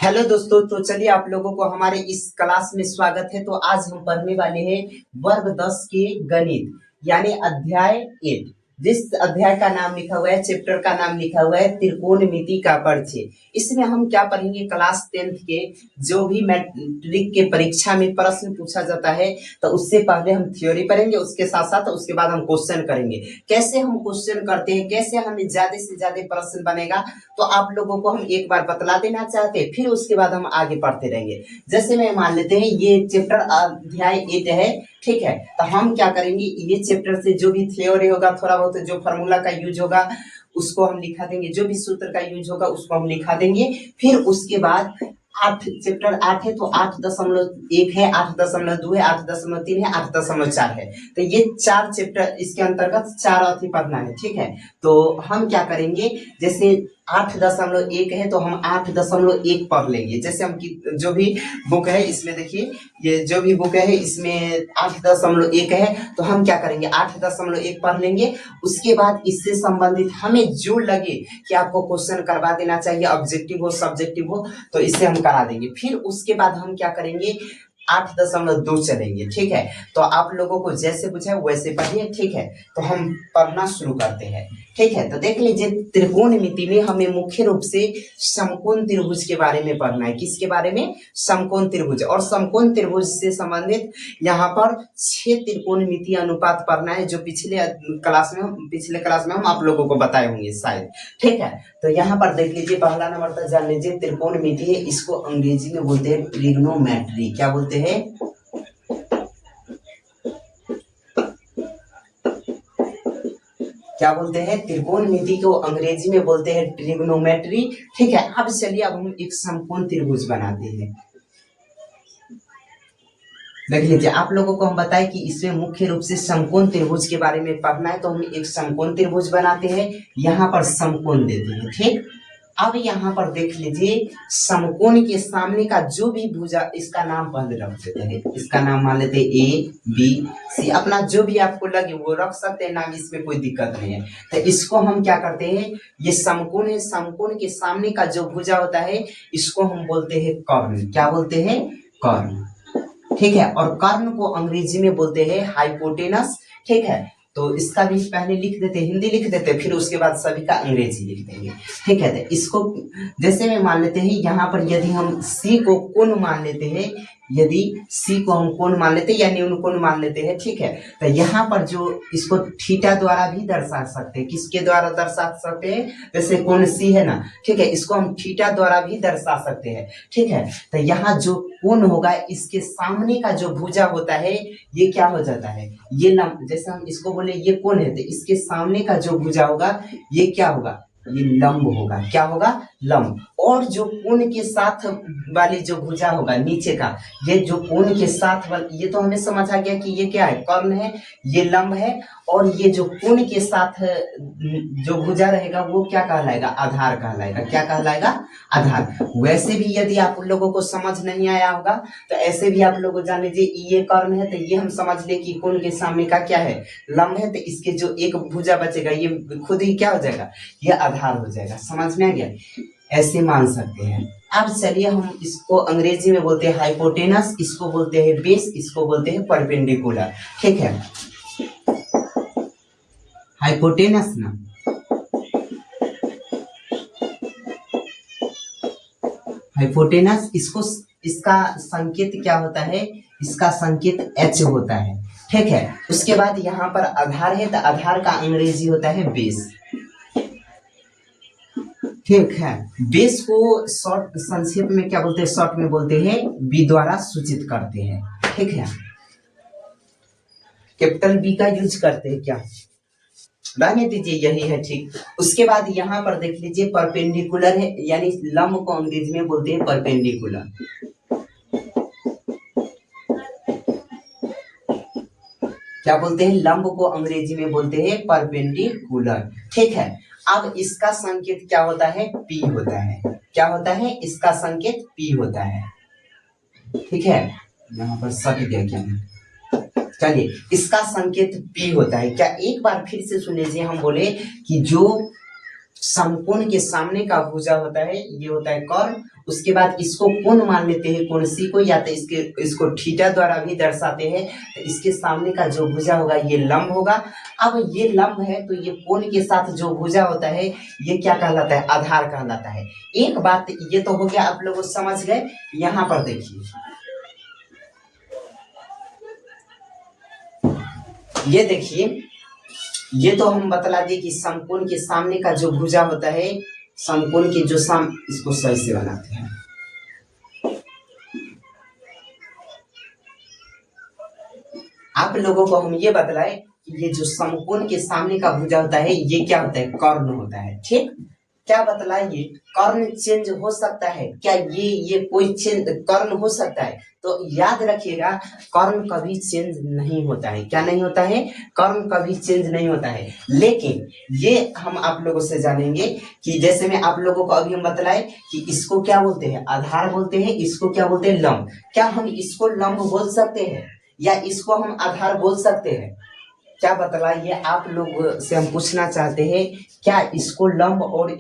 Hello दोस्तों, तो चलिए आप लोगों को हमारे इस क्लास में स्वागत है। तो आज हम पढ़ने वाले हैं वर्ग 10 के गणित यानी अध्याय 8। जिस अध्याय का नाम लिखा हुआ है, चैप्टर का नाम लिखा हुआ है त्रिकोणमिति का परिचय। इसमें हम क्या पढ़ेंगे, क्लास 10th के जो भी मैट्रिक के परीक्षा में प्रश्न पूछा जाता है तो उससे पहले हम थ्योरी पढ़ेंगे, उसके साथ साथ उसके बाद हम क्वेश्चन करेंगे। कैसे हम क्वेश्चन करते हैं, कैसे हमें ज्यादा से ज्यादा प्रश्न बनेगा, तो आप लोगों को हम एक बार बतला देना चाहते हैं, फिर उसके बाद हम आगे पढ़ते रहेंगे। जैसे मैं मान लेते हैं ये चैप्टर अध्याय 8 है, ठीक है। तो हम क्या करेंगे, ये चैप्टर से जो भी थ्योरी होगा, थोड़ा बहुत जो फार्मूला का यूज होगा उसको हम लिखा देंगे, जो भी सूत्र का यूज होगा उसको हम लिखा देंगे। फिर उसके बाद चैप्टर 8 है तो 8.1 है, 8.2 है, 8.3 है, 8.4 है। तो ये 4 चैप्टर इसके अंतर्गत 4 अथी पढ़ना है, ठीक है। तो हम क्या करेंगे, जैसे 8.1 है तो हम 8.1 पढ़ लेंगे। जैसे हम जो भी बुक है इसमें देखिए, ये जो भी बुक है इसमें 8.1 है तो हम क्या करेंगे 8.1 पढ़ लेंगे। उसके बाद इससे संबंधित हमें जो लगे कि आपको क्वेश्चन करवा देना चाहिए, ऑब्जेक्टिव हो सब्जेक्टिव हो, तो इससे हम करा देंगे। फिर उसके बाद हम क्या करेंगे 8.2 चलेंगे, ठीक है। तो आप लोगों को जैसे पूछा वैसे पढ़िए, ठीक है। तो हम पढ़ना शुरू करते हैं, ठीक है। तो देख लीजिए, त्रिकोणमिति में हमें मुख्य रूप से समकोण त्रिभुज के बारे में पढ़ना है। किसके बारे में? समकोण त्रिभुज। और समकोण त्रिभुज से संबंधित यहाँ पर 6 त्रिकोणमिति अनुपात पढ़ना है, जो पिछले क्लास में हम आप लोगों को बताए होंगे शायद, ठीक है। तो यहाँ पर देख लीजिए, पहला नंबर तक जान लीजिए, त्रिकोणमिति है, इसको अंग्रेजी में बोलते हैं ट्रिग्नोमेट्री। क्या बोलते हैं? क्या बोलते हैं? त्रिकोणमिति को अंग्रेजी में बोलते हैं ट्रिग्नोमेट्री, ठीक है। अब चलिए, अब हम एक समकोण त्रिभुज बनाते हैं। देख लीजिए, आप लोगों को हम बताएं कि इसमें मुख्य रूप से समकोण त्रिभुज के बारे में पढ़ना है, तो हम एक समकोण त्रिभुज बनाते हैं, यहाँ पर समकोण देते हैं, ठीक। अब यहाँ पर देख लीजिए, समकोण के सामने का जो भी भुजा, इसका नाम पहले रख देते हैं, इसका नाम मान लेते हैं ए बी सी, अपना जो भी आपको लगे वो रख सकते हैं नाम, इसमें कोई दिक्कत नहीं है। तो इसको हम क्या करते हैं, ये समकोण है, समकोण के सामने का जो भुजा होता है इसको हम बोलते हैं कर्ण। क्या बोलते हैं? कर्ण, ठीक है। और कर्ण को अंग्रेजी में बोलते हैं हाइपोटेनस, ठीक है। तो इसका भी पहले लिख देते, हिंदी लिख देते, फिर उसके बाद सभी का अंग्रेजी लिख देंगे, ठीक है। तो इसको जैसे में मान लेते हैं, यहाँ पर यदि हम सी को कोण मान लेते हैं, यदि सी को हम कोण मान लेते हैं या न्यून कोण मान लेते हैं, ठीक है। तो यहाँ पर जो इसको थीटा द्वारा भी दर्शा सकते हैं। किसके द्वारा दर्शा सकते हैं? जैसे कोण सी है ना, ठीक है, इसको हम थीटा द्वारा भी दर्शा सकते हैं, ठीक है। तो यहाँ जो कोण होगा, इसके सामने का जो भुजा होता है ये क्या हो जाता है, ये लंब। जैसे हम इसको बोले ये कोण है, तो इसके सामने का जो भुजा होगा ये क्या होगा, ये लंब होगा। क्या होगा? लंब। और जो कोण के साथ वाली जो भुजा होगा नीचे का, ये जो कोण के साथ वाली, ये तो हमें समझ आ गया कि ये क्या है, कर्ण है, ये लंब है। और ये जो कोण के साथ जो भुजा रहेगा वो क्या कहलाएगा? आधार कहलाएगा। क्या कहलाएगा? आधार। वैसे भी यदि आप लोगों को समझ नहीं आया होगा तो ऐसे भी आप लोग जान लीजिए, ये कर्ण है तो ये हम समझ ले कि कोण के सामने का क्या है, लंब है। तो इसके जो एक भुजा बचेगा ये खुद ही क्या हो जाएगा, ये आधार हो जाएगा। समझ में आ गया? ऐसे मान सकते हैं। अब चलिए, हम इसको अंग्रेजी में बोलते हैं हाइपोटेनस, इसको बोलते हैं बेस, इसको बोलते हैं परपेंडिकुलर, ठीक है। हाइपोटेनस ना, हाइपोटेनस, इसको इसका संकेत क्या होता है, इसका संकेत H होता है, ठीक है। उसके बाद यहाँ पर आधार है, तो आधार का अंग्रेजी होता है बेस, ठीक है। बेस को शॉर्ट संक्षेप में क्या बोलते हैं, शॉर्ट में बोलते हैं बी द्वारा सूचित करते हैं, ठीक है। कैपिटल बी का यूज करते हैं, क्या रहने दीजिए, यही है, ठीक। उसके बाद यहाँ पर देख लीजिए, परपेंडिकुलर है, यानी लंब को अंग्रेजी में बोलते हैं परपेंडिकुलर। क्या बोलते हैं? लंब को अंग्रेजी में बोलते हैं परपेंडिकुलर, ठीक है। अब इसका संकेत क्या होता है? P होता है। क्या होता है? इसका संकेत P होता है, ठीक है। यहाँ पर सट गया क्या? चलिए, इसका संकेत P होता है। क्या एक बार फिर से सुन लीजिए, हम बोले कि जो समकोण के सामने का भुजा होता है ये होता है कर्ण, उसके बाद इसको कोण मान लेते हैं, कोण सी को, या तो इसको थीटा द्वारा भी दर्शाते हैं। तो इसके सामने का जो भुजा होगा ये लंब होगा। अब ये लंब है तो ये कोण के साथ जो भुजा होता है ये क्या कहलाता है, आधार कहलाता है। एक बात ये तो हो गया, आप लोग समझ गए। यहाँ पर देखिए, ये देखिए, ये तो हम बतला दिए कि समकोण के सामने का जो भुजा होता है, समकोण के जो इसको सही से बनाते हैं। आप लोगों को हम ये बतलाए कि ये जो समकोण के सामने का भुजा होता है ये क्या होता है, कर्ण होता है। ठीक, क्या बतलाइए, कर्ण चेंज हो सकता है क्या, ये कोई चेंज कर्ण हो सकता है? तो याद रखिएगा, कर्ण कभी चेंज नहीं होता है। क्या नहीं होता है, कर्ण कभी चेंज नहीं होता है। लेकिन ये हम आप लोगों से जानेंगे कि जैसे मैं आप लोगों को अभी हम बतलाए कि इसको क्या बोलते हैं, आधार बोलते हैं, इसको क्या बोलते हैं, लंब। क्या हम इसको लंब बोल सकते हैं या इसको हम आधार बोल सकते हैं? क्या बतलाइए, आप लोग से हम पूछना चाहते हैं, क्या इसको लंब और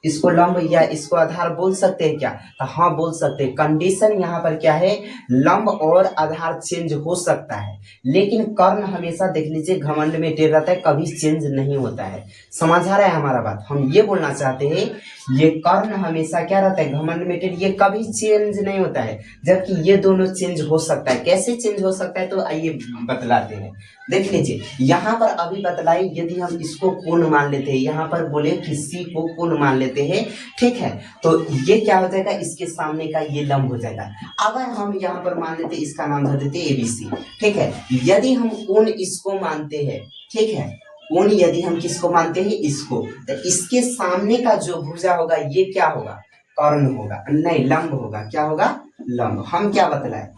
इसको लंब या इसको आधार बोल सकते हैं क्या? तो हाँ, बोल सकते हैं। कंडीशन यहाँ पर क्या है, लंब और आधार चेंज हो सकता है, लेकिन कर्ण हमेशा देख लीजिए घमंड में टेढ़ रहता है, कभी चेंज नहीं होता है। समझ आ रहा है हमारा बात? हम ये बोलना चाहते हैं, ये कर्ण हमेशा क्या रहता है, घमंड में टेढ़, ये कभी चेंज नहीं होता है, जबकि ये दोनों चेंज हो सकता है। कैसे चेंज हो सकता है, तो आइए बतलाते हैं। देख लीजिए, यहाँ पर अभी बतलाई, यदि हम इसको कोण मान लेते हैं, यहाँ पर बोले कि सी को कोण मान लेते हैं, ठीक है, तो ये क्या हो जाएगा, इसके सामने का ये लंब हो जाएगा। अगर हम यहाँ पर मान लेते, इसका नाम धर देते एबीसी, ठीक है। यदि हम कोण इसको मानते हैं, ठीक है, कोण यदि हम किसको मानते हैं, इसको, तो इसके सामने का जो भुजा होगा ये क्या होगा, कर्ण होगा, नहीं लंब होगा। क्या होगा, लंब। हम क्या बतलाए,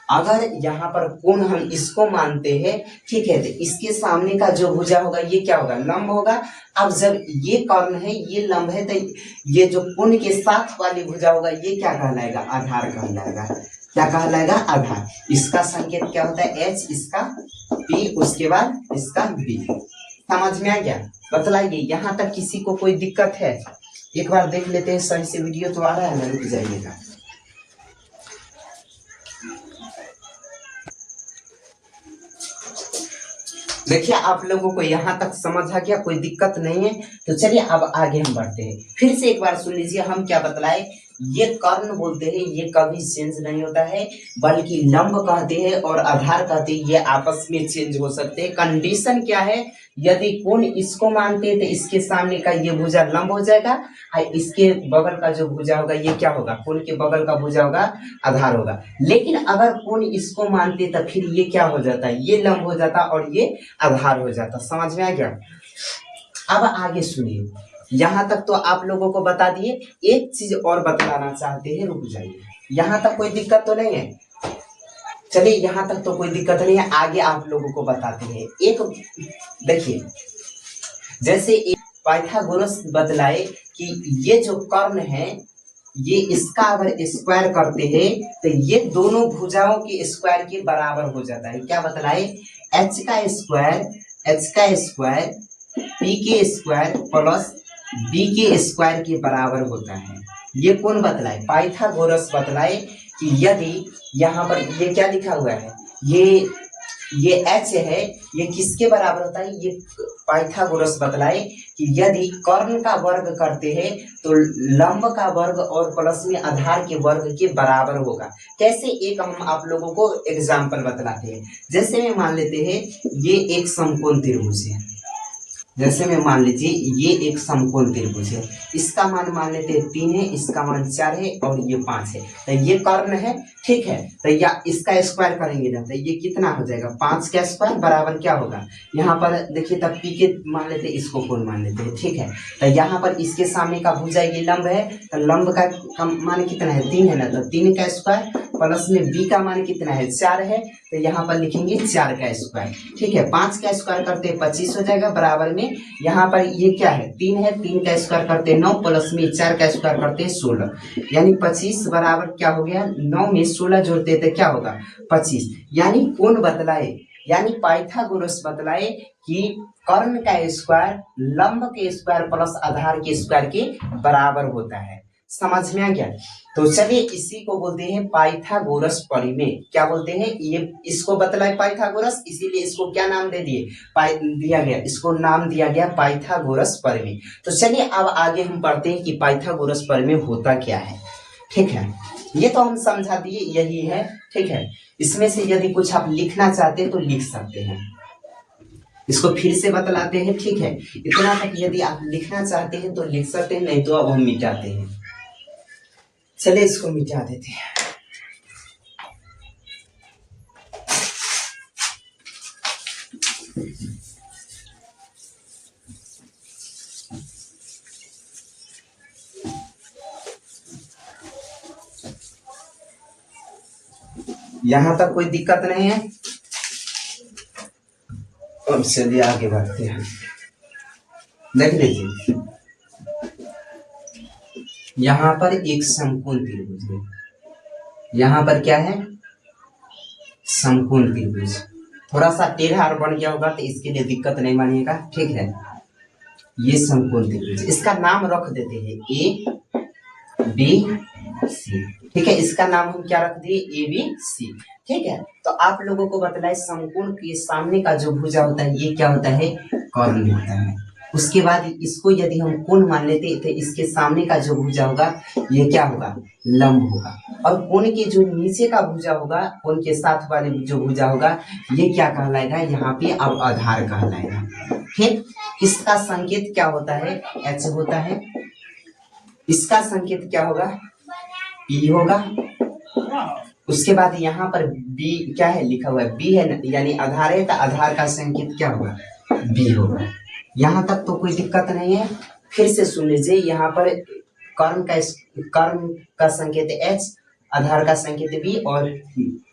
अगर यहाँ पर कोण हम इसको मानते हैं, ठीक है, तो इसके सामने का जो भुजा होगा ये क्या होगा, लंब होगा। अब जब ये कर्ण है, ये लंब है, तो ये जो कोण के साथ वाली भुजा होगा ये क्या कहलाएगा, आधार कहलाएगा। क्या कहलाएगा, आधार। इसका संकेत क्या होता है, H, इसका P, उसके बाद इसका B। समझ में आ गया? बतलाइए, यहाँ तक किसी को कोई दिक्कत है? एक बार देख लेते हैं, सही से वीडियो तो आ रहा है ना, रुक जाइएगा। देखिए, आप लोगों को यहाँ तक समझ आ गया, कोई दिक्कत नहीं है। तो चलिए अब आगे हम बढ़ते हैं। फिर से एक बार सुन लीजिए, हम क्या बतलाए, ये कर्ण बोलते हैं, ये कभी चेंज नहीं होता है, बल्कि लंब कहते हैं और आधार कहते हैं, ये आपस में चेंज हो सकते हैं। कंडीशन क्या है, यदि कोण इसको मानते हैं तो इसके सामने का ये भुजा लंब हो जाएगा, और इसके बगल का जो भुजा होगा ये क्या होगा, कोण के बगल का भुजा होगा, आधार होगा। लेकिन अगर कोण इसको मानते तो फिर ये क्या हो जाता है, ये लंब हो जाता और ये आधार हो जाता। समझ में आ गया? अब आगे सुनिए, यहाँ तक तो आप लोगों को बता दिए। एक चीज और बतलाना चाहते हैं, रुक जाइए। यहाँ तक कोई दिक्कत तो नहीं है? चलिए, यहाँ तक तो कोई दिक्कत नहीं है, आगे आप लोगों को बताते हैं। एक देखिए, जैसे एक पाइथागोरस बतलाए कि ये जो कर्ण है, ये इसका अगर स्क्वायर करते हैं तो ये दोनों भुजाओं के स्क्वायर के बराबर हो जाता है। क्या बतलाए, एच का स्क्वायर पी के स्क्वायर प्लस बी के स्क्वायर के बराबर होता है। ये कौन बतलाए, पाइथागोरस बतलाए कि यदि यहाँ पर ये क्या लिखा हुआ है, ये एच है, ये किसके बराबर होता है, ये पाइथागोरस बतलाए कि यदि कर्ण का वर्ग करते हैं तो लंब का वर्ग और प्लस में आधार के वर्ग के बराबर होगा। कैसे, एक हम आप लोगों को एग्जाम्पल बतलाते हैं। जैसे में मान लेते हैं ये एक समकोण त्रिभुज है, जैसे में मान लीजिए ये एक समकोण त्रिभुज है, इसका मान लेते हैं 3 है, इसका मान 4 है और ये 5 है, तो ये कर्ण है, ठीक है। तो या इसका स्क्वायर करेंगे ना, तो ये कितना हो जाएगा, 5 का स्क्वायर बराबर क्या होगा, यहाँ पर देखिए, तब पी के मान लेते हैं, इसको कोण मान लेते हैं, ठीक है। तो यहाँ पर इसके सामने का भुजा ये लंब है, तो लंब का मान कितना है, 3 है ना, तो 3 का स्क्वायर प्लस में बी का मान कितना है, 4 है, तो यहाँ पर लिखेंगे 4 का स्क्वायर, ठीक है। 5 का स्क्वायर करते 25 हो जाएगा, बराबर में यहाँ पर ये क्या है, 3 है, 3 का स्क्वायर करते 9 प्लस में 4 का स्क्वायर करते 16, यानी 25 बराबर क्या हो गया, 9 में 16 जोड़ते तो क्या होगा, 25। यानी कौन बतलाए, यानी पाइथागोरस बतलाए कि कर्ण का स्क्वायर लंब के स्क्वायर प्लस आधार के स्क्वायर के बराबर होता है। समझ में आ गया। तो चलिए इसी को बोलते हैं पाइथागोरस प्रमेय। क्या बोलते हैं? ये इसको बतलाए पाइथागोरस, इसीलिए इसको क्या नाम दे दिए? दिया गया, इसको नाम दिया गया पाइथागोरस प्रमेय। तो चलिए अब आगे हम पढ़ते हैं कि पाइथागोरस प्रमेय होता क्या है। ठीक है, ये तो हम समझा दिए, यही है। ठीक है, इसमें से यदि कुछ आप लिखना चाहते हैं तो लिख सकते हैं। इसको फिर से बतलाते हैं। ठीक है, इतना तक यदि आप लिखना चाहते हैं तो लिख सकते हैं, नहीं तो अब हम मिटाते हैं। चलिए इसको मिटा देते हैं। यहां तक कोई दिक्कत नहीं है। अब चलिए आगे बढ़ते हैं। देख लीजिए, यहां पर एक समकोण त्रिभुज है। यहां पर क्या है? समकोण त्रिभुज। थोड़ा सा टेढ़ा बन गया होगा तो इसके लिए दिक्कत नहीं मानिएगा। ठीक है, ये समकोण त्रिभुज, इसका नाम रख देते हैं ए बी सी। ठीक है, इसका नाम हम क्या रख दिए? A B C. ठीक है, तो आप लोगों को बतलाए समकोण के सामने का जो भुजा होता है ये क्या होता है? कर्ण होता है। उसके बाद इसको यदि हम कोण मान लेते तो इसके सामने का जो भुजा होगा ये क्या होगा? लंब होगा। और कोण के जो नीचे का भुजा होगा, कोण के साथ वाले जो भुजा होगा ये क्या कहलाएगा? यहाँ पे अब आधार कहलाएगा। ठीक, इसका संकेत क्या होता है? एच होता है। इसका संकेत क्या होगा? पी होगा। उसके बाद यहाँ पर बी क्या है लिखा हुआ है? बी है ना, यानी आधार है, तो आधार का संकेत क्या होगा? बी होगा। यहाँ तक तो कोई दिक्कत नहीं है। फिर से सुन लीजिए, यहाँ पर कर्ण का संकेत एच, आधार का संकेत बी और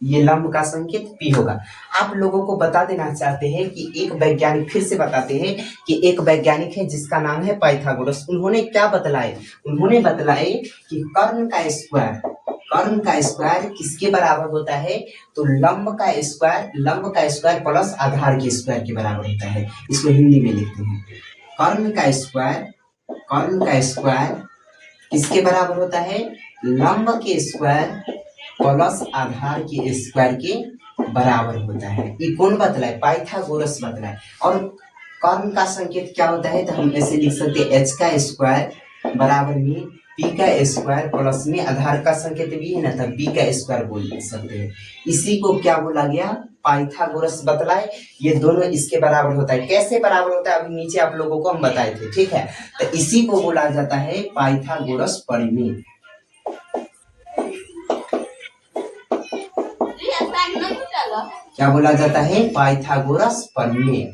ये लंब का संकेत पी होगा। आप लोगों को बता देना चाहते हैं कि एक वैज्ञानिक, फिर से बताते हैं कि एक वैज्ञानिक है जिसका नाम है पाइथागोरस। उन्होंने क्या बतलाए? उन्होंने बतलाए कि कर्ण का स्क्वायर किसके बराबर होता है? तो लंब का स्क्वायर प्लस आधार के स्क्वायर के बराबर होता है। इसको हिंदी में लिखते हैं, कर्ण का स्क्वायर किसके बराबर होता है? लंब के स्क्वायर प्लस आधार के स्क्वायर के बराबर होता है। ये कौन बतलाए? पाइथागोरस बतलाए। और कर्ण का संकेत क्या होता है? तो हम ऐसे लिख सकते हैं एच का स्क्वायर बराबर में पी का स्क्वायर प्लस में आधार का संकेत भी है ना, तब बी का स्क्वायर बोल सकते हैं। इसी को क्या बोला गया? पाइथागोरस बतलाए। ये दोनों इसके बराबर होता है। कैसे बराबर होता है अभी नीचे आप लोगों को हम बताए थे। ठीक है, तो इसी को बोला जाता है पाइथागोरस प्रमेय। क्या बोला जाता है? पाइथागोरस प्रमेय।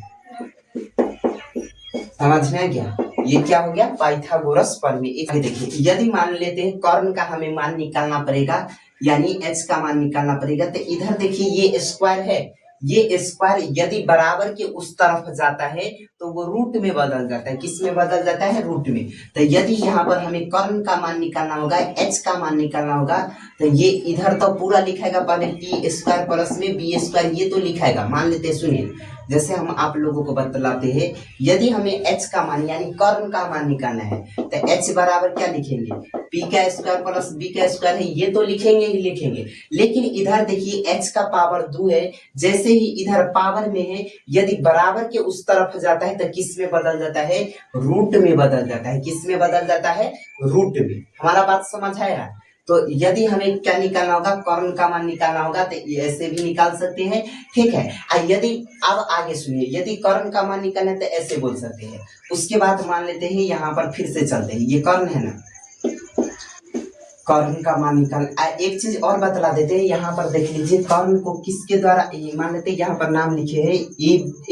समझ में आ गया? ये क्या हो गया? पाइथागोरस प्रमेय। एक देखिए, यदि मान लेते हैं कर्ण का हमें मान निकालना पड़ेगा, यानी एच का मान निकालना पड़ेगा, तो इधर देखिए ये स्क्वायर है। ये स्क्वायर यदि बराबर के उस तरफ जाता है तो वो रूट में बदल जाता है। किस में बदल जाता है? रूट में। तो यदि यहाँ पर हमें कर्ण का मान निकालना होगा, एच का मान निकालना होगा, तो ये इधर तो पूरा लिखाएगा, पहले पी स्क्वायर प्लस में बी स्क्वायर, ये तो लिखाएगा। मान लेते, सुनिए, जैसे हम आप लोगों को बतलाते हैं, यदि हमें एच का मान यानी कर्ण का मान निकालना है तो एच बराबर क्या लिखेंगे? पी का स्क्वायर प्लस बी का स्क्वायर है, ये तो लिखेंगे ही लिखेंगे। लेकिन इधर देखिए एच का पावर 2 है, जैसे ही इधर पावर में है, यदि बराबर के उस तरफ जाता है तो किस में बदल जाता है? रूट में बदल जाता है। किस में बदल जाता है? रूट में। हमारा बात समझ आया? तो यदि हमें क्या निकालना होगा? कर्ण का मान निकालना होगा, तो ऐसे भी निकाल सकते हैं। ठीक है, यदि अब आगे सुनिए, यदि कर्ण का मान निकालना है तो ऐसे बोल सकते हैं। उसके बाद मान लेते हैं, यहाँ पर फिर से चलते हैं, ये कर्ण है ना, कर्ण का मान निकाल। एक चीज और बतला देते हैं, यहाँ पर देख लीजिए, कर्ण को किसके द्वारा मान लेते हैं? यहाँ पर नाम लिखे है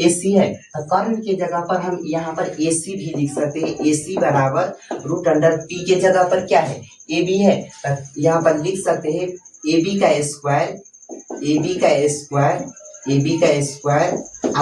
ए सी है, तो कर्ण के जगह पर हम यहाँ पर ए सी भी लिख सकते हैं। ए सी बराबर रूट अंडर पी के जगह पर क्या है? ए बी है, तो यहाँ पर लिख सकते हैं ए बी का स्क्वायर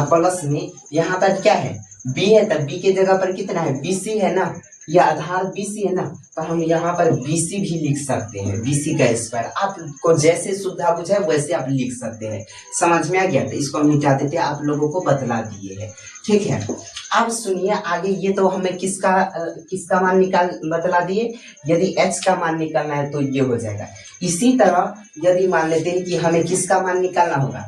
प्लस में यहाँ पर क्या है? बी है, तब बी के जगह पर कितना है? बी सी है ना, ये आधार BC है ना, तो हम यहाँ पर BC भी लिख सकते हैं, BC का स्क्वायर। आपको जैसे सुविधा बुझे वैसे आप लिख सकते हैं। समझ में आ गया? तो इसको हम मिटा देते हैं, आप लोगों को बतला दिए है। ठीक है, अब सुनिए आगे। ये तो हमें किसका मान निकाल बतला दिए। यदि h का मान निकालना है तो ये हो जाएगा। इसी तरह यदि मान लेते हैं कि हमें किसका मान निकालना होगा,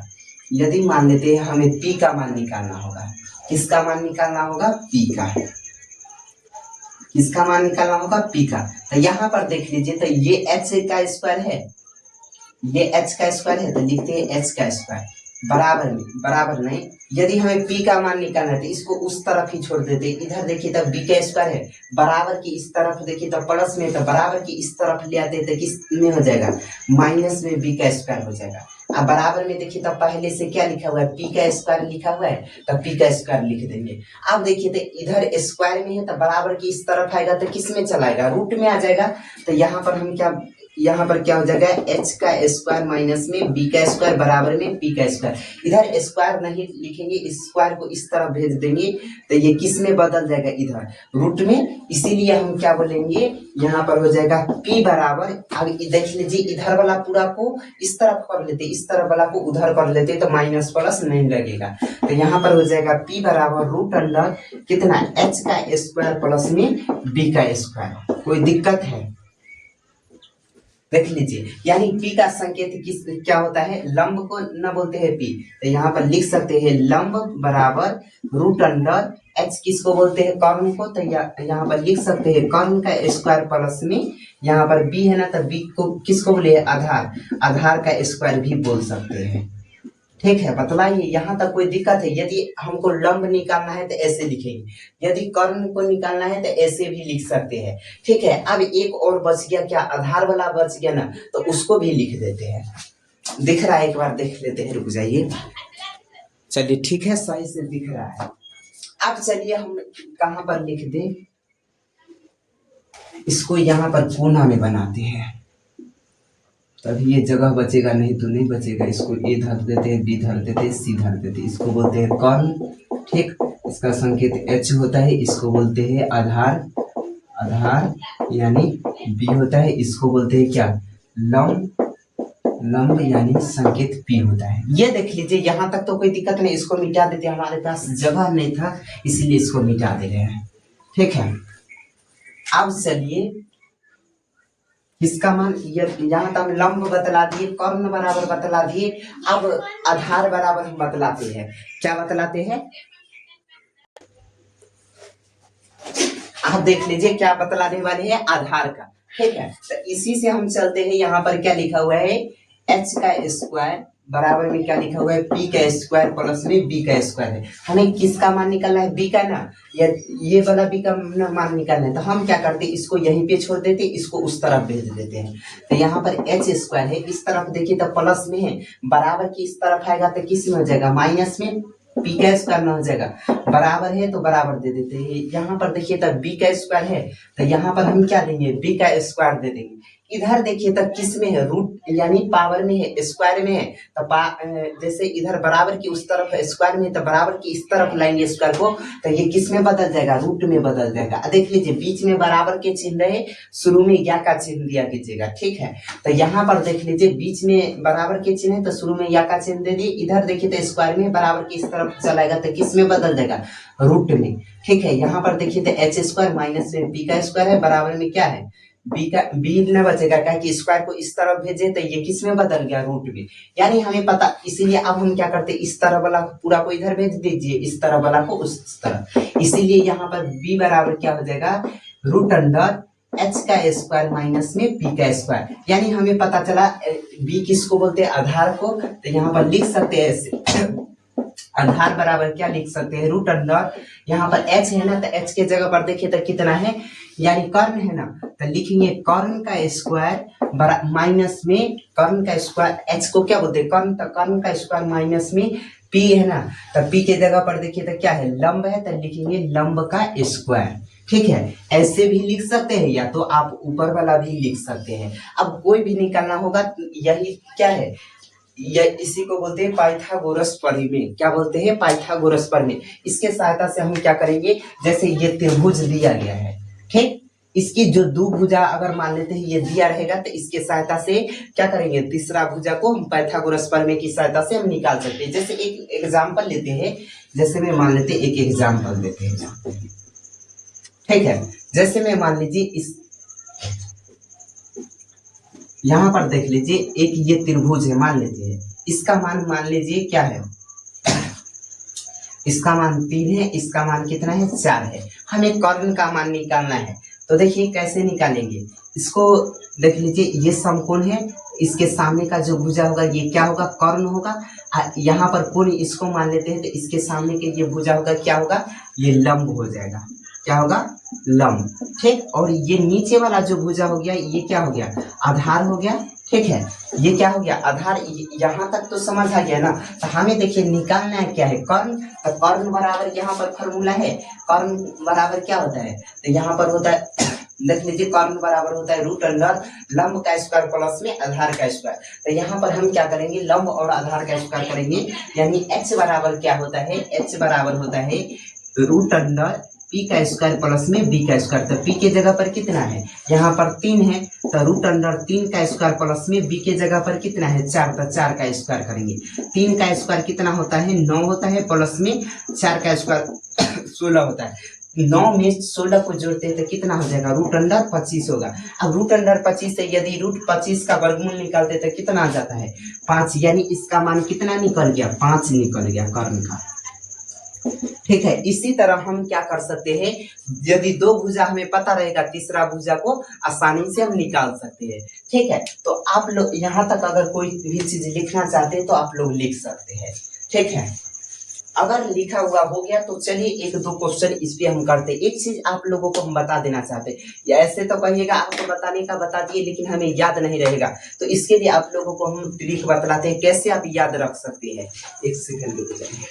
यदि मान लेते हैं हमें P का मान निकालना होगा। किसका मान निकालना होगा? P का। किसका मान निकालना होगा? P का। तो यहाँ पर देख लीजिए, तो ये h का स्क्वायर है, ये h का स्क्वायर है, तो लिखते हैं h का स्क्वायर बराबर में, बराबर नहीं, यदि हमें P का मान निकालना है तो इसको उस तरफ ही छोड़ देते। इधर देखिए तो B का स्क्वायर है, बराबर की इस तरफ देखिए तो प्लस में, तो बराबर की इस तरफ ले आते तो किस में हो जाएगा? माइनस में B का स्क्वायर हो जाएगा। अब बराबर में देखिए तो पहले से क्या लिखा हुआ है? P का स्क्वायर लिखा हुआ है, तो P का स्क्वायर लिख देंगे। अब देखिए तो इधर स्क्वायर में है, तो बराबर की इस तरफ आएगा तो किस में चला आएगा? रूट में आ जाएगा। तो यहाँ पर हम क्या, यहाँ पर क्या हो जाएगा? h का स्क्वायर माइनस में b का स्क्वायर बराबर में p का स्क्वायर। इधर स्क्वायर नहीं लिखेंगे, स्क्वायर को इस तरफ भेज देंगे, तो ये किस में बदल जाएगा? इधर रूट में। इसीलिए हम क्या बोलेंगे, यहाँ पर हो जाएगा p बराबर। अब देख लीजिए, इधर वाला पूरा को इस तरफ कर लेते, इस तरफ वाला को उधर कर लेते, तो माइनस प्लस नहीं लगेगा। तो यहाँ पर हो जाएगा p बराबर रूट अंडर कितना? h का स्क्वायर प्लस में b का स्क्वायर। कोई दिक्कत है? देख लीजिए, यानी P का संकेत किस क्या होता है? लंब को न बोलते हैं P, तो यहाँ पर लिख सकते हैं लंब बराबर रूट अंडर h किसको बोलते हैं? कर्ण को। तो यहाँ पर लिख सकते हैं कर्ण का स्क्वायर प्लस में, यहाँ पर B है ना, तो B को किसको बोले? आधार। आधार का स्क्वायर भी बोल सकते हैं। ठीक है, बतलाइए यहाँ तक कोई दिक्कत है? यदि हमको लंब निकालना है तो ऐसे लिखेंगे, यदि कर्ण को निकालना है तो ऐसे भी लिख सकते हैं। ठीक है, अब एक और बच गया, क्या? आधार वाला बच गया ना, तो उसको भी लिख देते हैं। दिख रहा है? एक बार देख लेते हैं, रुक जाइए। चलिए ठीक है, सही से दिख रहा है। अब चलिए हम कहाँ पर लिख दें इसको, यहाँ पर कोना में बनाते हैं, तभी ये जगह बचेगा, नहीं तो नहीं बचेगा। इसको ए धर देते हैं, बी धर देते हैं, सी धर देते हैं, इसको बोलते हैं कर्ण। ठीक, इसका संकेत h होता है, इसको बोलते हैं आधार। आधार यानी b होता है, इसको बोलते हैं क्या? लंब। लंब यानी संकेत p होता है। ये देख लीजिए, यहाँ तक तो कोई दिक्कत नहीं। इसको मिटा देते, हमारे पास जगह नहीं था इसीलिए इसको मिटा दे रहे हैं। ठीक है, अब चलिए इसका मान, यहाँ तक लंब बतला दिए, कर्ण बराबर बतला दिए। अब आधार बराबर हम बतलाते हैं। क्या बतलाते हैं? आप देख लीजिए क्या बतलाने वाले हैं? आधार का। ठीक है, तो इसी से हम चलते हैं। यहाँ पर क्या लिखा हुआ है? h का स्क्वायर बराबर में क्या लिखा हुआ है? p का स्क्वायर प्लस में b का स्क्वायर है। हमें किसका मान निकालना है? b का ना, या ये वाला b का मान निकालना है। तो हम क्या करते हैं? इसको यहीं पे छोड़ देते, इसको उस तरफ भेज देते हैं। तो यहाँ पर h स्क्वायर है, इस तरफ देखिए तो प्लस में है, बराबर की इस तरफ आएगा तो किस में हो जाएगा? माइनस में। p का स्क्वायर में हो जाएगा, बराबर है तो बराबर दे देते हैं। यहाँ पर देखिए तो b का स्क्वायर है, तो यहाँ पर हम क्या देंगे? b का स्क्वायर दे देंगे। इधर देखिए तो किस में है? रूट यानी पावर में है, स्क्वायर में है। तो जैसे इधर बराबर की उस तरफ स्क्वायर में, तो बराबर की इस तरफ लाएंगे स्क्वायर को, तो ये किस में बदल जाएगा? रूट में बदल जाएगा। देख लीजिए, बीच में बराबर के चिन्ह रहे, शुरू में या का चिन्ह दिया कीजिएगा। ठीक है, तो यहाँ पर देख लीजिए, बीच में बराबर के चिन्ह है तो शुरू में या का चिन्ह दे दिए। इधर देखिए तो स्क्वायर में बराबर की इस तरफ चलाएगा तो किस में बदल जाएगा? रूट में। ठीक है, यहाँ पर देखिए तो h स्क्वायर माइनस में b का स्क्वायर है, बराबर में क्या है? b न बचेगा, क्या कि स्क्वायर को इस तरफ भेजे तो ये किस में बदल गया? रूट में। यानी हमें पता, इसीलिए अब हम क्या करते हैं? इस तरफ वाला पूरा को इधर भेज दीजिए, इस तरफ वाला को उस तरफ। इसीलिए यहाँ पर b बराबर क्या हो जाएगा? रूट अंडर h का स्क्वायर माइनस में p का स्क्वायर। यानी हमें पता चला b किसको बोलते हैं? आधार को। तो यहाँ पर लिख सकते हैं ऐसे, आधार बराबर क्या लिख सकते हैं? रूट अंडर, यहाँ पर h है ना, तो h के जगह पर देखिए तो कितना है? यानी कर्ण है ना, तो लिखेंगे कर्ण का स्क्वायर माइनस में कर्ण का स्क्वायर। h को क्या बोलते हैं? कर्ण। तो कर्ण का स्क्वायर माइनस में p है ना, तो p के जगह पर देखिए तो क्या है? लंब है, तो लिखेंगे लंब का स्क्वायर। ठीक है, ऐसे भी लिख सकते हैं, या तो आप ऊपर वाला भी लिख सकते हैं। अब कोई भी निकालना होगा, यही क्या है? इसी को बोलते हैं पाइथागोरस प्रमेय। क्या बोलते हैं? पाइथागोरस प्रमेय। इसके सहायता से हम क्या करेंगे? जैसे ये त्रिभुज दिया गया है, ठीक। इसकी जो दो भुजा अगर मान लेते हैं ये दिया रहेगा तो इसके सहायता से क्या करेंगे, तीसरा भुजा को हम पाइथागोरस प्रमेय की सहायता से हम निकाल सकते हैं। जैसे एक एग्जांपल लेते हैं, जैसे मैं मान लेते एक एग्जांपल देते हैं, ठीक है। जैसे मैं मान लीजिए इस यहाँ पर देख लीजिए एक ये त्रिभुज है, मान लेते हैं इसका मान लीजिए क्या है, इसका मान 3 है, इसका मान कितना है 4 है। हमें कर्ण का मान निकालना है, तो देखिए कैसे निकालेंगे इसको। देख लीजिए ये समकोण है, इसके सामने का जो भुजा होगा ये क्या होगा, कर्ण होगा। यहाँ पर कोण इसको मान लेते हैं तो इसके सामने के ये भुजा होगा क्या होगा, ये लंब हो जाएगा, क्या होगा, लंब। ठीक। और ये नीचे वाला जो भुजा हो गया ये क्या हो गया, आधार हो गया। ठीक है, ये क्या हो गया, आधार। यहाँ तक तो समझ आ गया ना। तो हमें देखिए निकालना है क्या है, कर्ण। तो कर्ण बराबर यहाँ पर फॉर्मूला है, कर्ण बराबर क्या होता है, तो यहाँ पर होता है देख लीजिए कर्ण बराबर होता है रूट अंडर लंब का स्क्वायर प्लस में आधार का स्क्वायर। तो यहाँ पर हम क्या करेंगे, लंब और आधार का स्क्वायर करेंगे, यानी h बराबर क्या होता है, h बराबर होता है रूट अंडर पी का स्क्वायर प्लस में बी का स्क्वायर। तो पी के जगह पर कितना है, यहाँ पर 3 है, तो रूट अंडर 3 का स्क्वायर प्लस में बी के जगह पर कितना है 4, तो 4 का स्क्वायर करेंगे। 3 का स्क्वायर कितना होता है 9 होता है, प्लस में 4 का स्क्वायर 16 होता है। 9 में 16 को जोड़ते हैं तो कितना हो जाएगा, रूट अंडर 25 होगा। अब रूट अंडर 25 से यदि रूट 25 का वर्गमूल निकालते तो कितना आ जाता है 5, यानी इसका मान कितना निकल गया, 5 निकल गया कर्ण का। ठीक है, इसी तरह हम क्या कर सकते हैं, यदि दो भुजा हमें पता रहेगा तीसरा भुजा को आसानी से हम निकाल सकते हैं। ठीक है, तो आप लोग यहाँ तक अगर कोई भी चीज लिखना चाहते हैं तो आप लोग लिख सकते हैं। ठीक है, अगर लिखा हुआ हो गया तो चलिए एक दो क्वेश्चन इस पे हम करते हैं। एक चीज आप लोगों को हम बता देना चाहते हैं, या ऐसे तो कहिएगा आपको बताने का बता दिए लेकिन हमें याद नहीं रहेगा, तो इसके लिए आप लोगों को हम ट्रिक बतलाते हैं कैसे आप याद रख सकते हैं। एक सेकंड रुक जाइए,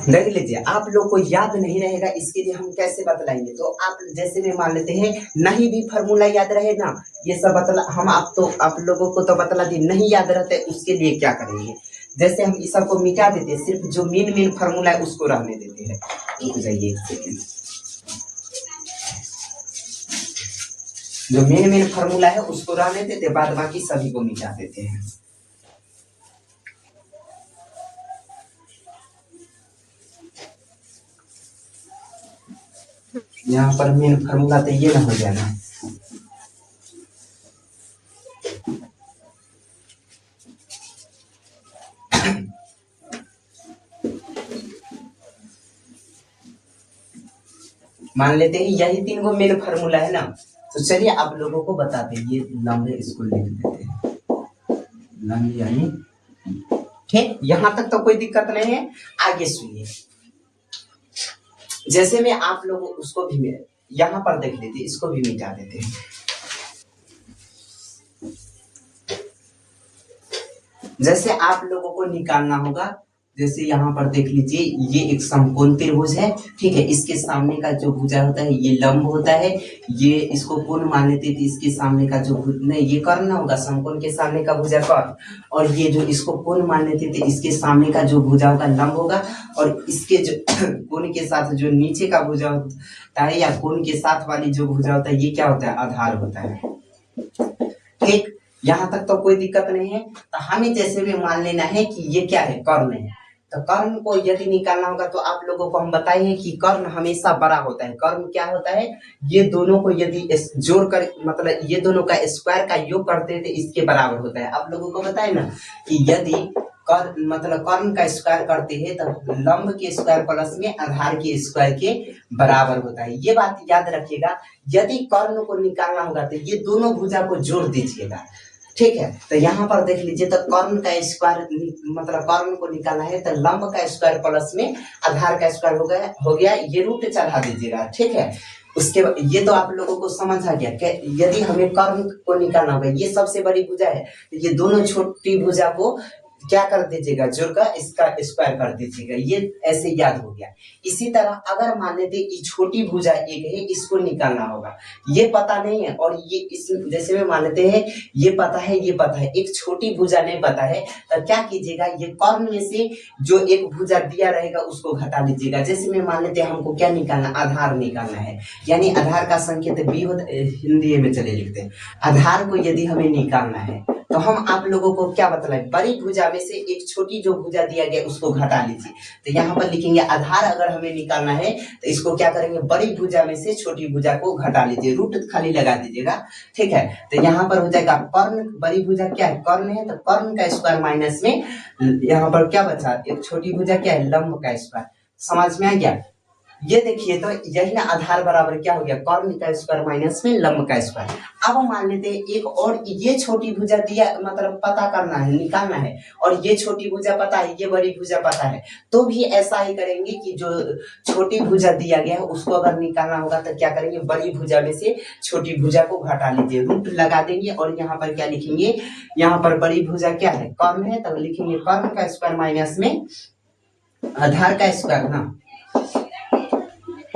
देख लीजिए आप लोग को याद नहीं रहेगा, इसके लिए हम कैसे बतलाएंगे। तो आप जैसे में मान लेते हैं नहीं भी फॉर्मूला याद रहे ना, ये सब बतला हम आप लोगों को तो बतला दिए, नहीं याद रहते उसके लिए क्या करेंगे, जैसे हम इस सबको मिटा देते हैं, सिर्फ जो मेन फॉर्मूला है उसको रहने देते हैं। रुक जाइए एक सेकेंड, जो मेन फॉर्मूला है उसको रहने देते, बाद बाकी सभी को मिटा देते हैं। यहाँ पर मेन फॉर्मूला तो ये ना हो जाएगा, मान लेते हैं यही 3 गो मेन फॉर्मूला है ना। तो चलिए आप लोगों को बताते हैं, ये लंब है इसको लिख देते हैं, लंब यानी ठीक। यहाँ तक तो कोई दिक्कत नहीं है, आगे सुनिए। जैसे में आप लोग उसको भी यहाँ पर देख लेते, इसको भी मिटा देते हैं। जैसे आप लोगों को निकालना होगा, जैसे यहाँ पर देख लीजिए ये एक समकोण त्रिभुज है। ठीक है, इसके सामने का जो भुजा होता है ये लंब होता है, ये इसको कोण मान लेते थे, इसके सामने का जो नहीं ये कर्ण होगा, समकोण के सामने का भुजा कर्ण, और ये जो इसको कोण मान लेते थे इसके सामने का जो भुजा होगा लंब होगा, और इसके जो कोण के साथ जो नीचे का भुजा होता है या कोण के साथ वाली जो भुजा होता है ये क्या होता है, आधार होता है। ठीक, यहाँ तक तो कोई दिक्कत नहीं है। तो हमें जैसे भी मान लेना है कि ये क्या है, कर्ण है। तो कर्ण को यदि निकालना होगा तो आप लोगों को हम बताइए कि कर्ण हमेशा बड़ा होता है। कर्ण क्या होता है, ये दोनों को यदि जोड़ कर मतलब ये दोनों का स्क्वायर का योग करते थे इसके बराबर होता है। आप लोगों को बताए ना कि यदि कर्ण मतलब कर्ण का स्क्वायर करते हैं तो लंब के स्क्वायर प्लस में आधार के स्क्वायर के बराबर होता है। ये बात याद रखिएगा, यदि कर्ण को निकालना होगा तो ये दोनों भुजा को जोड़ दीजिएगा। ठीक है, तो यहाँ पर देख लीजिए, तो कर्ण का स्क्वायर मतलब कर्ण को निकालना है तो लंब का स्क्वायर प्लस में आधार का स्क्वायर हो गया, ये रूट चढ़ा दीजिएगा। ठीक है, उसके बाद ये तो आप लोगों को समझ आ गया कि यदि हमें कर्ण को निकालना होगा, ये सबसे बड़ी भुजा है, तो ये दोनों छोटी भुजा को क्या कर दीजिएगा, जोड़ का इसका स्क्वायर कर दीजिएगा, ये ऐसे याद हो गया। इसी तरह अगर मान लेते ये छोटी भुजा एक है, इसको निकालना होगा, ये पता नहीं है, और ये इस जैसे में मान लेते हैं ये पता है, ये पता है, एक छोटी भुजा नहीं पता है, तो क्या कीजिएगा, ये कर्ण में से जो एक भुजा दिया रहेगा उसको घटा लीजिएगा। जैसे में मान लेते हैं हमको क्या निकालना, आधार निकालना है, यानी आधार का संकेत बी होता, हिंदी में चले लिखते हैं। आधार को यदि हमें निकालना है तो हम आप लोगों को क्या बताए, बड़ी भुजा में से एक छोटी जो भुजा दिया गया उसको घटा लीजिए। तो यहाँ पर लिखेंगे आधार अगर हमें निकालना है तो इसको क्या करेंगे, बड़ी भुजा में से छोटी भुजा को घटा लीजिए, रूट खाली लगा दीजिएगा, ठीक है। तो यहाँ पर हो जाएगा कर्ण, बड़ी भुजा क्या है, कर्ण है, तो कर्ण का स्क्वायर माइनस में यहाँ पर क्या बचा, एक छोटी भुजा क्या है, लंब का स्क्वायर। समझ में आ गया। ये देखिए तो यही ना आधार बराबर क्या हो गया, कर्ण का स्क्वायर माइनस में लंब का स्क्वायर। अब मान लेते हैं एक और, ये छोटी भुजा दिया मतलब पता करना है, निकालना है, और ये छोटी भुजा पता है, ये बड़ी भुजा पता है, तो भी ऐसा ही करेंगे कि जो छोटी भुजा दिया गया है उसको अगर निकालना होगा तो क्या करेंगे, बड़ी भुजा में से छोटी भुजा को घटा लीजिए, रूट लगा देंगे, और यहाँ पर क्या लिखेंगे, यहाँ पर बड़ी भुजा क्या है, कर्ण है, तब लिखेंगे कर्ण का स्क्वायर माइनस में आधार का स्क्वायर ना।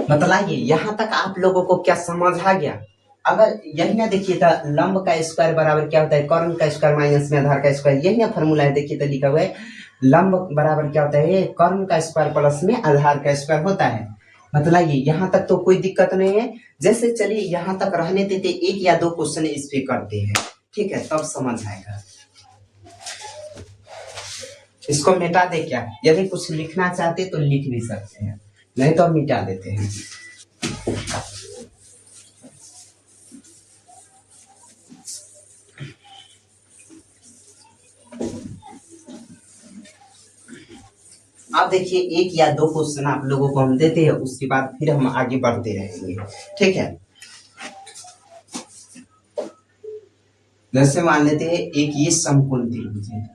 बतलाइए यहाँ तक आप लोगों को क्या समझ आ गया। अगर यही ना देखिए तो लंब का स्क्वायर बराबर क्या होता है, कर्ण का स्क्वायर माइनस में आधार का स्क्वायर, यही ना फॉर्मूला है। देखिए तो लिखा हुआ है लंब बराबर क्या होता है, कर्ण का स्क्वायर प्लस में आधार का स्क्वायर होता है। बतलाइए यहाँ तक तो कोई दिक्कत नहीं है। जैसे चलिए यहाँ तक रहने देते, एक या दो क्वेश्चन इस पे करते हैं, ठीक है, तब समझ आएगा। इसको मिटा दे क्या, यदि कुछ लिखना चाहते तो लिख भी सकते हैं, नहीं तो हम मिटा देते हैं। अब देखिए एक या दो क्वेश्चन आप लोगों को हम देते हैं, उसके बाद फिर हम आगे बढ़ते रहेंगे, ठीक है। जैसे मान लेते हैं एक ये समकोण त्रिभुज है,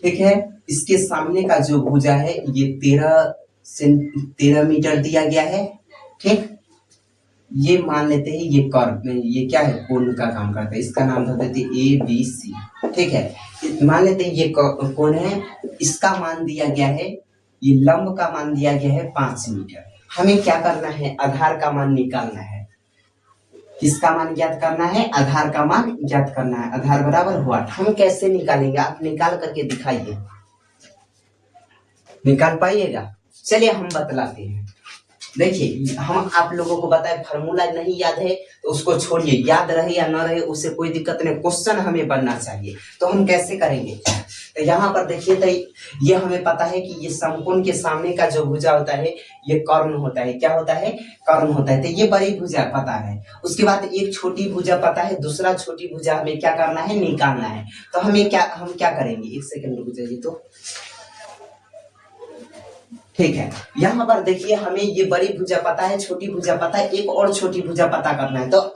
ठीक है, इसके सामने का जो भुजा है ये 13 मीटर दिया गया है, ठीक। ये मान लेते हैं ये कर्व, ये क्या है, कोण का काम करता है, इसका नाम था देते ABC, ठीक है। मान लेते हैं ये कोण है, इसका मान दिया गया है, ये लंब का मान दिया गया है 5 मीटर। हमें क्या करना है, आधार का मान निकालना है। किसका मान ज्ञात करना है, आधार का मान ज्ञात करना है। आधार बराबर हुआ, हम कैसे निकालेंगे, आप निकाल करके दिखाइए, निकाल पाइएगा। चलिए हम बतलाते हैं। देखिए हम आप लोगों को बताए, फार्मूला नहीं याद है तो उसको छोड़िए, याद रहे या ना रहे उससे कोई दिक्कत नहीं, क्वेश्चन हमें बनना चाहिए। तो हम कैसे करेंगे, तो यहाँ पर देखिए तो ये हमें पता है कि ये समकोण के सामने का जो भुजा होता है ये कर्ण होता है, क्या होता है, कर्ण होता है। तो ये बड़ी भुजा पता है, उसके बाद एक छोटी भुजा पता है, दूसरा छोटी भुजा हमें क्या करना है, निकालना है। तो हमें क्या, हम क्या करेंगे, एक सेकंड रुक जाइए तो, ठीक है। यहाँ पर देखिए हमें ये बड़ी भुजा पता है, छोटी भुजा पता है, एक और छोटी भुजा पता करना है। तो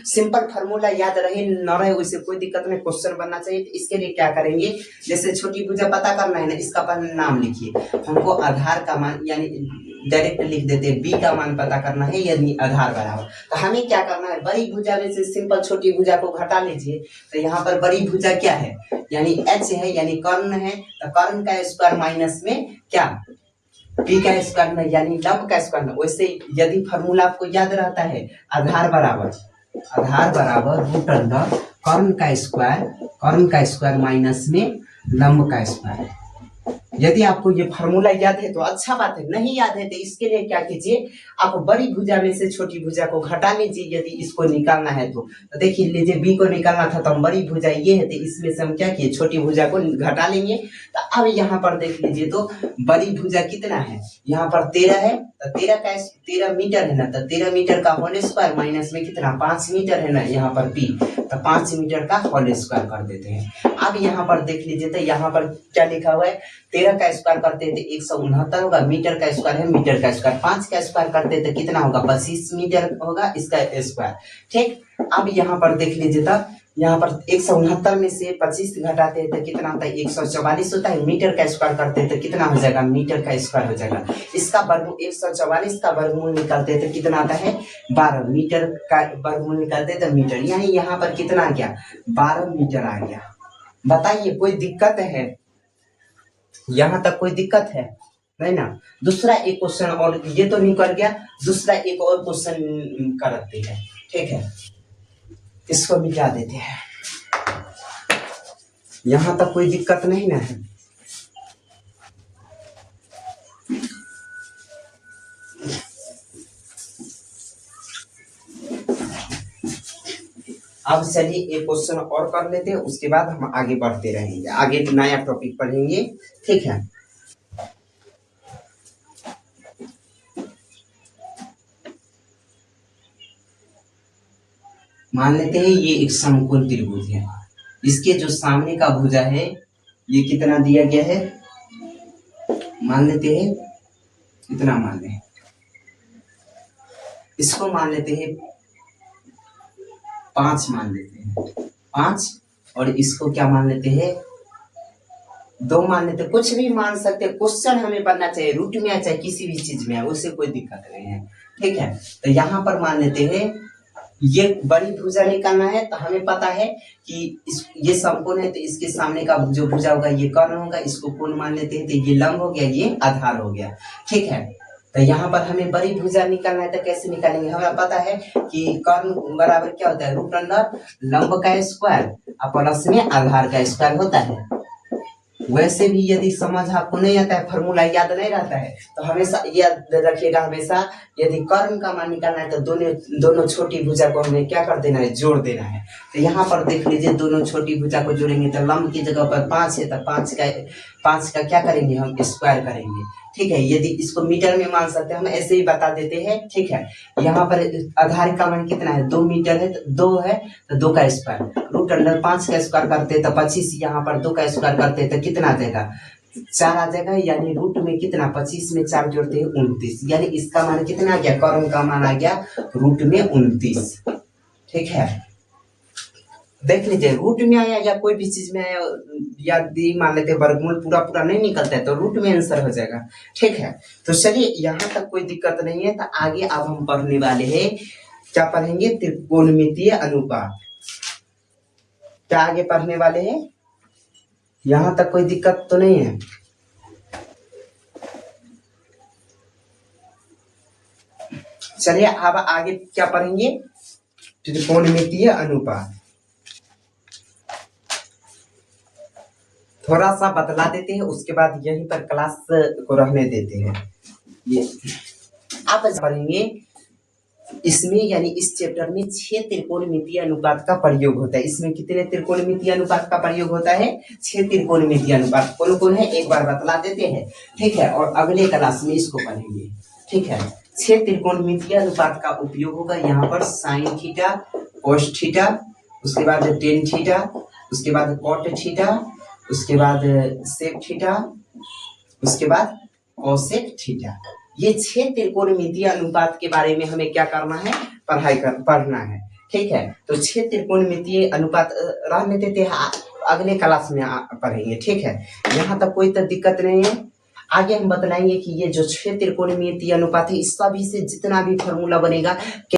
सिंपल फार्मूला याद रहे न रहे उससे कोई दिक्कत नहीं, क्वेश्चन बनना चाहिए। तो इसके लिए क्या करेंगे, जैसे छोटी भुजा पता करना है ना, इसका नाम लिखिए। हमको आधार का मान यानी डायरेक्ट लिख देते हैं, बी का मान पता करना है यानी आधार बराबर। तो हमें क्या करना है, बड़ी भुजा में से सिंपल छोटी भुजा को घटा लीजिए। तो यहाँ पर बड़ी भुजा क्या है, यानी एच है, यानी कर्ण है, तो कर्ण का स्क्वायर माइनस में क्या, पी का स्क्वायर में यानी लंब का स्क्वायर में। वैसे यदि फार्मूला आपको याद रहता है, आधार बराबर रूट अंडर कर्ण का स्क्वायर माइनस में लंब का स्क्वायर। यदि आपको ये फार्मूला याद है तो अच्छा बात है, नहीं याद है तो इसके लिए क्या कीजिए, आप बड़ी भुजा में से छोटी भुजा को घटा लीजिए यदि इसको निकालना है तो। देखिए लीजिए बी को निकालना था तो हम बड़ी भुजा ये है, तो इसमें से हम क्या किए, छोटी भुजा को घटा लेंगे। तो अब यहाँ पर देख लीजिए तो बड़ी भुजा कितना है, यहाँ पर 13 है, तो 13 मीटर है ना, तो 13 मीटर का होल स्क्वायर माइनस में कितना 5 मीटर है ना, यहाँ पर पी, तो 5 मीटर का होल स्क्वायर कर देते हैं। अब यहाँ पर देख लीजिए तो यहाँ पर क्या लिखा हुआ है, 13 का स्क्वायर करते थे 169 होगा, मीटर का स्क्वायर है मीटर का स्क्वायर, 5 का स्क्वायर करते थे कितना होगा 25 मीटर होगा इसका स्क्वायर, ठीक। अब यहाँ पर देख लीजिए तब यहाँ पर 169 में से 25 घटाते हैं तो कितना होता है 144 होता है, मीटर का स्क्वायर करते हैं तो कितना हो जाएगा, मीटर का स्क्वायर हो जाएगा। इसका वर्गमूल 144 का वर्गमूल निकालते हैं तो कितना आता है 12, मीटर का वर्गमूल निकालते हैं तो मीटर, यानी यहाँ पर कितना आ गया 12 मीटर आ गया। बताइए कोई दिक्कत है, यहाँ तक कोई दिक्कत है नहीं ना। दूसरा एक क्वेश्चन और, ये तो नहीं कर गया, दूसरा एक और क्वेश्चन करते हैं, ठीक है। इसको मिटा देते हैं, यहाँ तक कोई दिक्कत नहीं ना है। अब चलिए एक क्वेश्चन और कर लेते हैं, उसके बाद हम आगे बढ़ते रहेंगे, आगे नया टॉपिक पढ़ेंगे, ठीक है। मान लेते हैं ये एक समकोण त्रिभुज है, इसके जो सामने का भुजा है ये कितना दिया गया है, मान लेते हैं इतना मान लें, इसको मान लेते हैं 5 मान लेते हैं 5, और इसको क्या मान लेते हैं 2 मान लेते हैं, कुछ भी मान सकते हैं, क्वेश्चन हमें बनना चाहिए, रूट में चाहे किसी भी चीज में है, उससे कोई दिक्कत नहीं है, ठीक है। तो यहाँ पर मान लेते हैं ये बड़ी भुजा निकालना है, तो हमें पता है कि ये समकोण है, तो इसके सामने का जो भुजा होगा ये कर्ण होगा, इसको कोण मान लेते हैं, तो ये लंब हो गया, ये आधार हो गया, ठीक है। तो यहाँ पर हमें बड़ी भुजा निकालना है, तो कैसे निकालेंगे, हमें पता है कि कर्ण बराबर क्या होता है, रूट अंडर लंब का स्क्वायर और प्लस में आधार का स्क्वायर होता है। वैसे भी यदि समझ आपको नहीं आता है, फॉर्मूला याद नहीं रहता है, तो हमेशा याद रखिएगा, हमेशा यदि कर्ण का मान निकालना है तो दोनों छोटी भुजा को हमें क्या कर देना है, जोड़ देना है। तो यहाँ पर देख लीजिए, दोनों छोटी भुजा को जोड़ेंगे तो लंब की जगह पर 5 है, तो 5 का क्या करेंगे, हम स्क्वायर करेंगे, ठीक है। यदि इसको मीटर में मान सकते हैं, हम ऐसे ही बता देते हैं, ठीक है। यहाँ पर आधार का मान कितना है, 2 मीटर है, तो 2 है तो 2 का स्क्वायर, रूट अंडर 5 का स्क्वायर करते तो 25, यहाँ पर 2 का स्क्वायर करते तो कितना आ जाएगा, 4 आ जाएगा, यानी रूट में कितना, 25 में 4 जोड़ते हैं 29, यानी इसका मान कितना आ गया, कर्ण का मान आ गया रूट में 29, ठीक है। देख लीजिए, रूट में आया या कोई भी चीज में आया, यदि मान लेते वर्गमूल पूरा पूरा नहीं निकलता है तो रूट में आंसर हो जाएगा, ठीक है। तो चलिए यहाँ तक कोई दिक्कत नहीं है, तो आगे अब हम पढ़ने वाले हैं, क्या पढ़ेंगे, त्रिकोणमितीय अनुपात। क्या आगे पढ़ने वाले हैं, यहाँ तक कोई दिक्कत तो नहीं है। चलिए अब आगे क्या पढ़ेंगे, त्रिकोणमितीय अनुपात। थोड़ा सा बदला देते हैं, उसके बाद यहीं पर क्लास को रहने देते हैं। ये आप पढ़ेंगे इसमें, यानी इस चैप्टर में 6 त्रिकोणमितीय अनुपात का प्रयोग होता है। इसमें कितने त्रिकोणमितीय अनुपात का प्रयोग होता है, 6 त्रिकोणमितीय अनुपात। कौन कौन है एक बार बतला देते हैं, ठीक है, और अगले क्लास में इसको पढ़ेंगे, ठीक है। 6 त्रिकोणमितीय अनुपात का उपयोग होगा यहाँ पर साइन थीटा, कोस थीटा, उसके बाद टेन थीटा, उसके बाद कॉट थीटा, उसके बाद सेक थीटा, उसके बाद कोसेक थीटा। ये 6 त्रिकोणमितीय अनुपात के बारे में हमें क्या करना है, पढ़ना है, ठीक है। तो 6 त्रिकोणमितीय अनुपात रहने देते हैं, अगले क्लास में पढ़ेंगे, ठीक है। यहाँ तक कोई तो दिक्कत नहीं है। आगे हम बतलाएंगे कि ये जो 6 त्रिकोणमितीय अनुपात है, इसका भी से जितना भी फॉर्मूला बनेगा